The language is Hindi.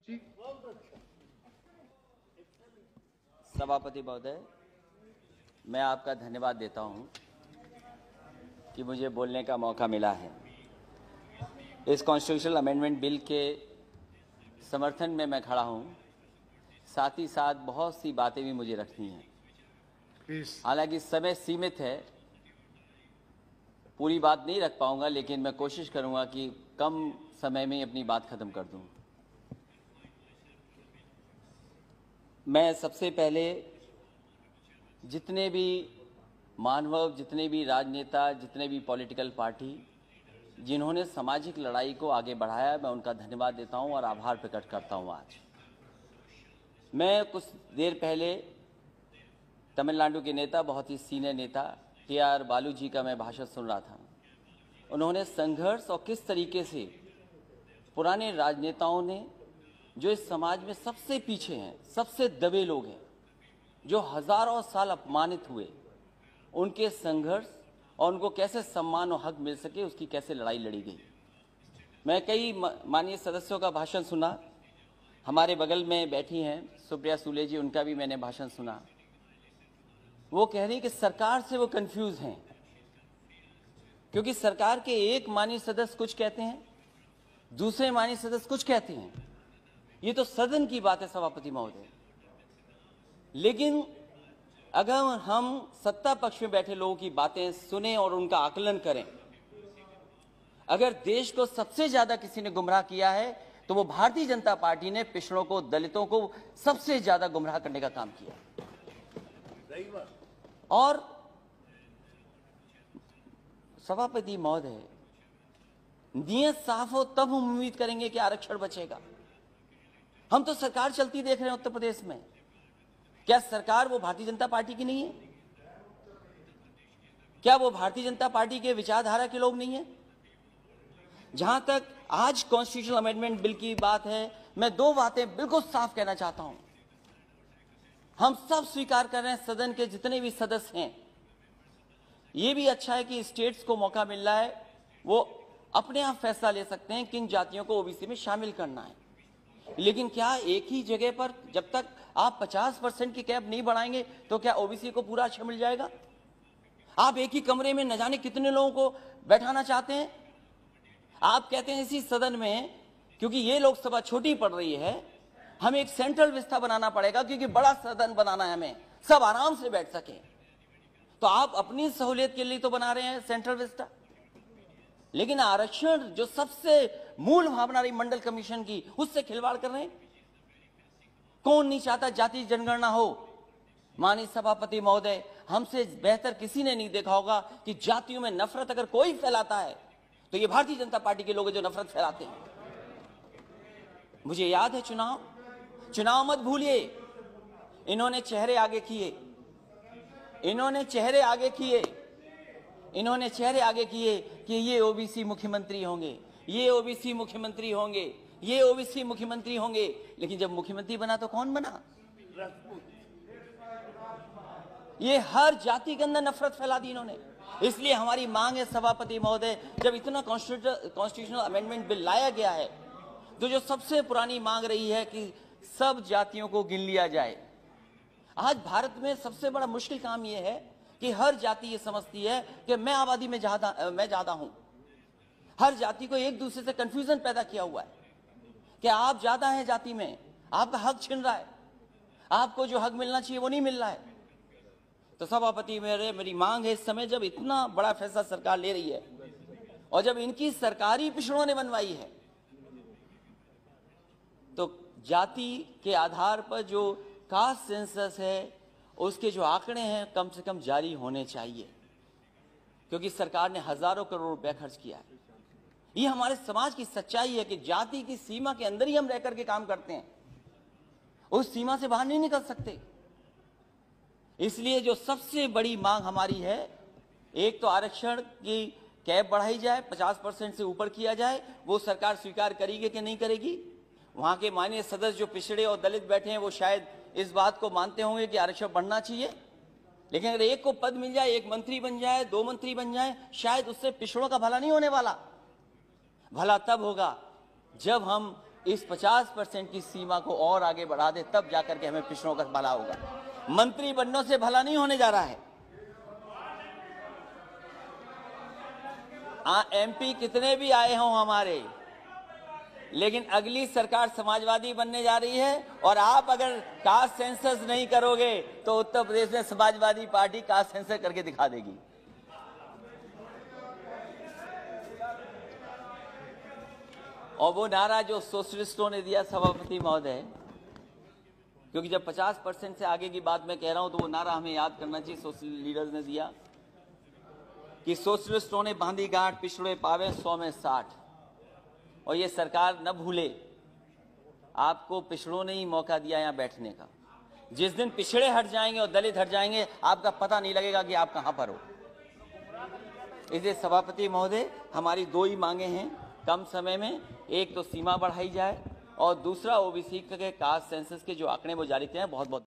जी सभापति महोदय, मैं आपका धन्यवाद देता हूं कि मुझे बोलने का मौका मिला है। इस कॉन्स्टिट्यूशनल अमेंडमेंट बिल के समर्थन में मैं खड़ा हूं। साथ ही साथ बहुत सी बातें भी मुझे रखनी हैं। प्लीज। हालांकि समय सीमित है, पूरी बात नहीं रख पाऊंगा, लेकिन मैं कोशिश करूंगा कि कम समय में अपनी बात खत्म कर दूं। मैं सबसे पहले जितने भी मानव, जितने भी राजनेता, जितने भी पॉलिटिकल पार्टी जिन्होंने सामाजिक लड़ाई को आगे बढ़ाया, मैं उनका धन्यवाद देता हूं और आभार प्रकट करता हूं। आज मैं कुछ देर पहले तमिलनाडु के नेता, बहुत ही सीनियर नेता TR बालू जी का मैं भाषण सुन रहा था। उन्होंने संघर्ष और किस तरीके से पुराने राजनेताओं ने, जो इस समाज में सबसे पीछे हैं, सबसे दबे लोग हैं, जो हजारों साल अपमानित हुए, उनके संघर्ष और उनको कैसे सम्मान और हक मिल सके, उसकी कैसे लड़ाई लड़ी गई। मैं कई माननीय सदस्यों का भाषण सुना। हमारे बगल में बैठी हैं सुप्रिया सुले जी, उनका भी मैंने भाषण सुना। वो कह रही कि सरकार से वो कंफ्यूज हैं, क्योंकि सरकार के एक माननीय सदस्य कुछ कहते हैं, दूसरे माननीय सदस्य कुछ कहते हैं। ये तो सदन की बात है सभापति महोदय, लेकिन अगर हम सत्ता पक्ष में बैठे लोगों की बातें सुने और उनका आकलन करें, अगर देश को सबसे ज्यादा किसी ने गुमराह किया है तो वो भारतीय जनता पार्टी ने पिछड़ों को, दलितों को सबसे ज्यादा गुमराह करने का काम किया। और सभापति महोदय, नियत साफ हो तब हम उम्मीद करेंगे कि आरक्षण बचेगा। हम तो सरकार चलती देख रहे हैं उत्तर प्रदेश में। क्या सरकार वो भारतीय जनता पार्टी की नहीं है? क्या वो भारतीय जनता पार्टी के विचारधारा के लोग नहीं है? जहां तक आज कॉन्स्टिट्यूशनल अमेंडमेंट बिल की बात है, मैं दो बातें बिल्कुल साफ कहना चाहता हूं। हम सब स्वीकार कर रहे हैं, सदन के जितने भी सदस्य हैं, ये भी अच्छा है कि स्टेट्स को मौका मिल रहा है, वो अपने आप फैसला ले सकते हैं किन जातियों को ओबीसी में शामिल करना है। लेकिन क्या एक ही जगह पर जब तक आप 50% की कैप नहीं बढ़ाएंगे तो क्या ओबीसी को पूरा अच्छा मिल जाएगा? आप एक ही कमरे में न जाने कितने लोगों को बैठाना चाहते हैं। आप कहते हैं इसी सदन में, क्योंकि ये लोकसभा छोटी पड़ रही है, हमें एक सेंट्रल व्यवस्था बनाना पड़ेगा, क्योंकि बड़ा सदन बनाना है, हमें सब आराम से बैठ सके। तो आप अपनी सहूलियत के लिए तो बना रहे हैं सेंट्रल व्यवस्था, लेकिन आरक्षण जो सबसे मूल भावना रही मंडल कमीशन की, उससे खिलवाड़ कर रहे हैं। कौन नहीं चाहता जाति जनगणना हो? माननीय सभापति महोदय, हमसे बेहतर किसी ने नहीं देखा होगा कि जातियों में नफरत अगर कोई फैलाता है तो ये भारतीय जनता पार्टी के लोग जो नफरत फैलाते हैं। मुझे याद है चुनाव मत भूलिए, इन्होंने चेहरे आगे किए, इन्होंने चेहरे आगे किए कि ये ओबीसी मुख्यमंत्री होंगे, ये ओबीसी मुख्यमंत्री होंगे, ये ओबीसी मुख्यमंत्री होंगे। लेकिन जब मुख्यमंत्री बना तो कौन बना? ये हर जाति के अंदर नफरत फैला दी इन्होंने। इसलिए हमारी मांग है सभापति महोदय, जब इतना कॉन्स्टिट्यूशनल अमेंडमेंट बिल लाया गया है, तो जो सबसे पुरानी मांग रही है कि सब जातियों को गिन लिया जाए। आज भारत में सबसे बड़ा मुश्किल काम यह है कि हर जाति ये समझती है कि मैं आबादी में ज्यादा हूं। हर जाति को एक दूसरे से कंफ्यूजन पैदा किया हुआ है कि आप ज्यादा हैं जाति में, आपका हक छिन रहा है, आपको जो हक मिलना चाहिए वो नहीं मिल रहा है। तो सभापति मेरी मांग है, इस समय जब इतना बड़ा फैसला सरकार ले रही है और जब इनकी सरकारी पिछड़ों ने बनवाई है, तो जाति के आधार पर जो कास्ट सेंसस है, उसके जो आंकड़े हैं कम से कम जारी होने चाहिए, क्योंकि सरकार ने हजारों करोड़ रुपया खर्च किया है। ये हमारे समाज की सच्चाई है कि जाति की सीमा के अंदर ही हम रहकर के काम करते हैं, उस सीमा से बाहर नहीं निकल सकते। इसलिए जो सबसे बड़ी मांग हमारी है, एक तो आरक्षण की कैप बढ़ाई जाए, 50% से ऊपर किया जाए। वो सरकार स्वीकार करेगी कि नहीं करेगी? वहां के माननीय सदस्य जो पिछड़े और दलित बैठे हैं, वो शायद इस बात को मानते होंगे कि आरक्षण बढ़ना चाहिए। लेकिन अगर एक को पद मिल जाए, एक मंत्री बन जाए, दो मंत्री बन जाए, शायद उससे पिछड़ों का भला नहीं होने वाला। भला तब होगा जब हम इस 50% की सीमा को और आगे बढ़ा दे, तब जाकर के हमें पिछड़ों का भला होगा। मंत्री बनने से भला नहीं होने जा रहा है। एमपी कितने भी आए हों हमारे, लेकिन अगली सरकार समाजवादी बनने जा रही है, और आप अगर कास्ट सेंसस नहीं करोगे तो उत्तर प्रदेश में समाजवादी पार्टी कास्ट सेंसस करके दिखा देगी। और वो नारा जो सोशलिस्टों ने दिया, सभापति महोदय, क्योंकि जब 50% से आगे की बात मैं कह रहा हूं तो वो नारा हमें याद करना चाहिए। सोशल लीडर्स ने दिया कि सोशलिस्टों ने बांधी गांठ, पिछड़े पावे 100 में 60। और ये सरकार न भूले, आपको पिछड़ों ने ही मौका दिया यहाँ बैठने का। जिस दिन पिछड़े हट जाएंगे और दलित हट जाएंगे, आपका पता नहीं लगेगा कि आप कहां पर हो। इसलिए सभापति महोदय, हमारी 2 ही मांगे हैं कम समय में। एक तो सीमा बढ़ाई जाए, और दूसरा ओबीसी के कास्ट सेंसस के जो आंकड़े वो जारी किए हैं, बहुत बहुत